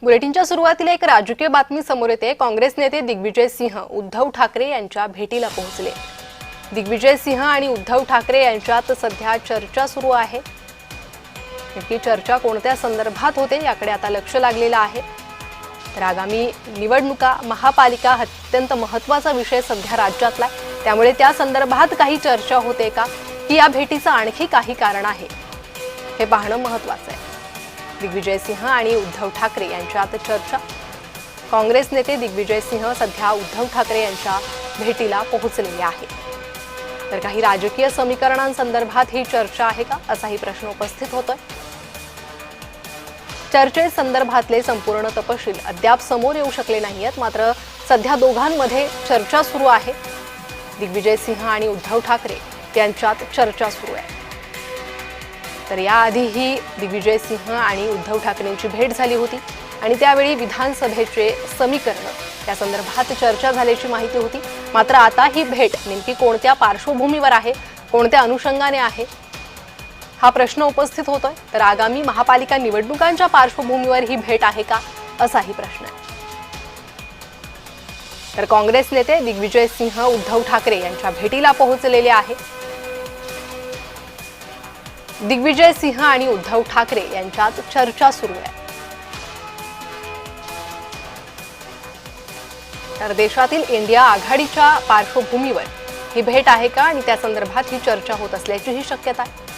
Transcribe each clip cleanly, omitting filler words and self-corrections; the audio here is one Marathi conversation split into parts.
बुलेटिनच्या सुरुवातीला एक राजकीय बातमी समोर येते। काँग्रेस नेते दिग्विजय सिंह उद्धव ठाकरे यांच्या भेटीला पोहोचले। दिग्विजय सिंह आणि उद्धव ठाकरे यांच्यात सध्या चर्चा सुरू आहे। नक्की चर्चा कोणत्या संदर्भात होते याकडे आता लक्ष लागलेलं आहे। तर आगामी निवडणुका महापालिका अत्यंत महत्त्वाचा विषय सध्या राज्यातला आहे, त्यामुळे त्या संदर्भात काही चर्चा होते का की या भेटीचं आणखी काही कारण आहे हे पाहणं महत्त्वाचं आहे। दिग्विजय सिंह आणि उद्धव ठाकरे यांच्यात चर्चा। काँग्रेस नेते दिग्विजय सिंह सध्या उद्धव ठाकरे यांच्या भेटीला पोहोचलेले आहेत। तर काही राजकीय समीकरणांसंदर्भात ही चर्चा आहे का असाही प्रश्न उपस्थित होतोय। चर्चेसंदर्भातले संपूर्ण तपशील अद्याप समोर येऊ शकले नाहीयेत, मात्र सध्या दोघांमध्ये चर्चा सुरू आहे। दिग्विजय सिंह आणि उद्धव ठाकरे यांच्यात चर्चा सुरू आहे। तर याआधीही दिग्विजय सिंह आणि उद्धव ठाकरेंची भेट झाली होती आणि त्यावेळी विधानसभेचे समीकरण या संदर्भात चर्चा झाल्याची माहिती होती। मात्र आता ही भेट नेमकी कोणत्या पार्श्वभूमीवर आहे, कोणत्या अनुषंगाने आहे हा प्रश्न उपस्थित होतोय। तर आगामी महापालिका निवडणुकांच्या पार्श्वभूमीवर ही भेट आहे का असाही प्रश्न आहे। तर काँग्रेस नेते दिग्विजय सिंह उद्धव ठाकरे यांच्या भेटीला पोहोचलेले आहे। दिग्विजय सिंह आणि उद्धव ठाकरे यांच्यात चर्चा सुरू आहे। तर देशातील इंडिया आघाडीच्या पार्श्वभूमीवर ही भेट आहे का आणि त्या संदर्भात ही चर्चा होत असल्याचीही शक्यता आहे।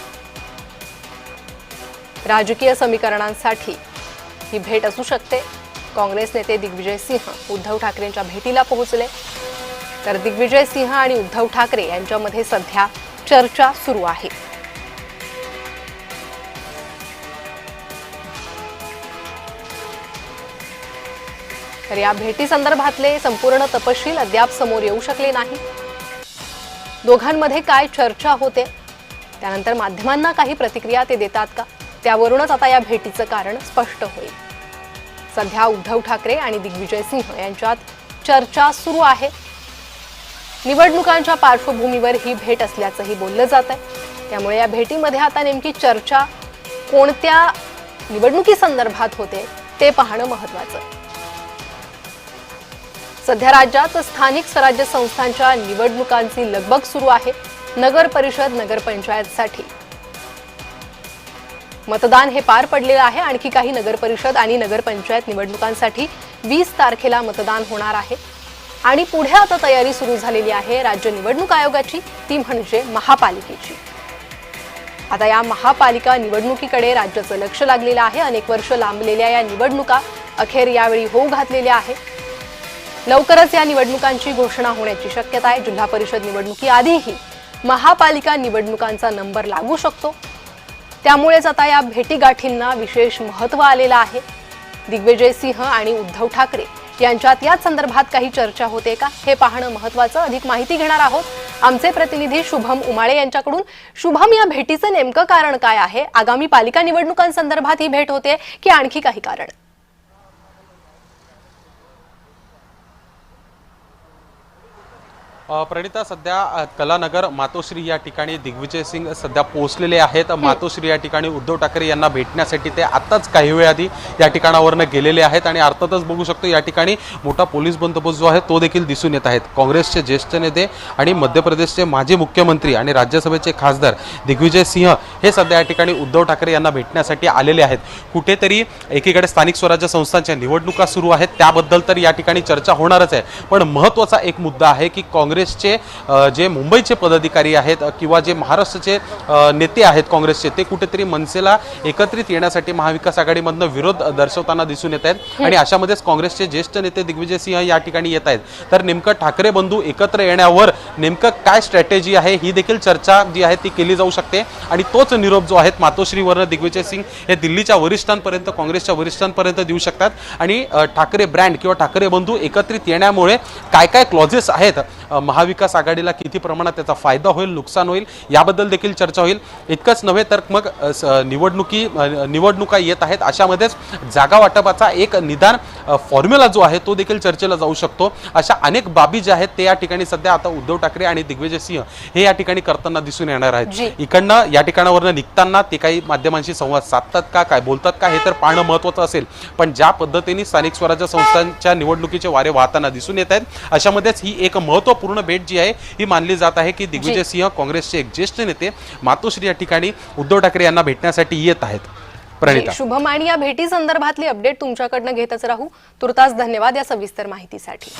राजकीय समीकरणांसाठी ही भेट असू शकते। काँग्रेस नेते दिग्विजय सिंह उद्धव ठाकरेंच्या भेटीला पोहोचले। तर दिग्विजय सिंह आणि उद्धव ठाकरे यांच्यामध्ये सध्या चर्चा सुरू आहे। तर या भेटी संदर्भातले संपूर्ण तपशील अद्याप समोर येऊ शकले नाही। दोघांमध्ये काय चर्चा होते, त्यानंतर माध्यमांना काही प्रतिक्रिया ते देतात का, त्यावरूनच आता या भेटीचं कारण स्पष्ट होईल। सध्या उद्धव ठाकरे आणि दिग्विजय सिंह यांच्यात चर्चा सुरू आहे। निवडणुकांच्या पार्श्वभूमीवर ही भेट असल्याचंही बोललं जात आहे। त्यामुळे या भेटीमध्ये आता नेमकी चर्चा कोणत्या निवडणुकीसंदर्भात होते ते पाहणं महत्त्वाचं। सध्या राज्यात स्थानिक स्वराज्य संस्थांच्या निवडणुकांची लगबग सुरू आहे। नगर परिषद नगरपंचायतसाठी मतदान हे पार पडलेलं आहे। आणखी काही नगर परिषद आणि नगरपंचायत निवडणुकांसाठी 20 तारखेला मतदान होणार आहे आणि पुढे आता तयारी सुरू झालेली आहे राज्य निवडणूक आयोगाची, ती म्हणजे महापालिकेची। आता या महापालिका निवडणुकीकडे राज्याचं लक्ष लागलेलं आहे। अनेक वर्ष लांबलेल्या या निवडणुका अखेर यावेळी होऊ घातलेल्या आहे। लवकरच या निवडणुकांची घोषणा होण्याची शक्यता आहे। जिल्हा परिषद निवडणुकीआधीही महापालिका निवडणुकांचा नंबर लागू शकतो, त्यामुळेच आता या भेटीगाठींना विशेष महत्त्व आलेलं आहे। दिग्विजय सिंह आणि उद्धव ठाकरे यांच्यात याच संदर्भात काही चर्चा होते का हे पाहणं महत्त्वाचं। अधिक माहिती घेणार आहोत आमचे प्रतिनिधी शुभम उमाळे यांच्याकडून। शुभम, या भेटीचं नेमकं कारण काय आहे? आगामी पालिका निवडणुकांसंदर्भात ही भेट होते की आणखी काही कारण? प्रणिता, सध्या कलानगर मातोश्री या ठिकाणी दिग्विजय सिंग सध्या पोहोचलेले आहेत। मातोश्री या ठिकाणी उद्धव ठाकरे यांना भेटण्यासाठी ते आताच काही वेळ आधी या ठिकाणावरनं गेलेले आहेत आणि अर्थातच बघू शकतो या ठिकाणी मोठा पोलीस बंदोबस्त जो आहे तो देखील दिसून येत आहेत। काँग्रेसचे ज्येष्ठ नेते आणि मध्य प्रदेशचे माजी मुख्यमंत्री आणि राज्यसभेचे खासदार दिग्विजय सिंह हे सध्या या ठिकाणी उद्धव ठाकरे यांना भेटण्यासाठी आलेले आहेत। कुठेतरी एकीकडे स्थानिक स्वराज्य संस्थांच्या निवडणुका सुरू आहेत, त्याबद्दल तर या ठिकाणी चर्चा होणारच आहे, पण महत्त्वाचा एक मुद्दा आहे की काँग्रेसचे जे मुंबईचे पदाधिकारी आहेत किंवा जे महाराष्ट्राचे नेते आहेत काँग्रेसचे, ते कुठेतरी मनसेला एकत्रित येण्यासाठी महाविकास आघाडीमधनं विरोध दर्शवताना दिसून येत आहेत आणि अशामध्येच काँग्रेसचे ज्येष्ठ नेते दिग्विजय सिंह या ठिकाणी येत आहेत। तर नेमकं ठाकरे बंधू एकत्र येण्यावर नेमकं काय स्ट्रॅटेजी आहे ही देखील चर्चा जी आहे ती केली जाऊ शकते आणि तोच निरोप जो आहे मातोश्रीवरनं दिग्विजय सिंग हे दिल्लीच्या वरिष्ठांपर्यंत, काँग्रेसच्या वरिष्ठांपर्यंत देऊ शकतात आणि ठाकरे ब्रँड किंवा ठाकरे बंधू एकत्रित येण्यामुळे काय काय क्लॉजेस आहेत महाविकास आघाडीला किती प्रमाणात त्याचा फायदा होईल, नुकसान होईल याबद्दल देखील चर्चा होईल. इतकंच नव्हे तर मग निवडणुका येत आहेत, अशामध्येच जागा वाटपाचा एक निदान फॉर्म्युला जो आहे तो देखील चर्चेला जाऊ शकतो. अशा अनेक बाबी ज्या आहेत ते या ठिकाणी सध्या आता उद्धव ठाकरे आणि दिग्विजय सिंह हे या ठिकाणी करताना दिसून येणार आहेत. इकडनं या ठिकाणावरनं निघताना ते काही माध्यमांशी संवाद साधतात का, काय बोलतात का, हे तर पाहणं महत्त्वाचं असेल. पण ज्या पद्धतीने स्थानिक स्वराज्य संस्थांच्या निवडणुकीचे वारे वाहताना दिसून येत आहेत, अशामध्येच ही एक महत्त्वपूर्ण भेट जी आहे ही मानली जात आहे की दिग्विजय सिंह काँग्रेसचे एक ज्येष्ठ नेते मातोश्री या ठिकाणी उद्धव ठाकरे यांना भेटण्यासाठी येत आहेत. प्रणिता. शुभम, आणि या भेटी संदर्भातली अपडेट तुमच्याकडनं घेतच राहू. तुर्तास धन्यवाद या सविस्तर माहितीसाठी.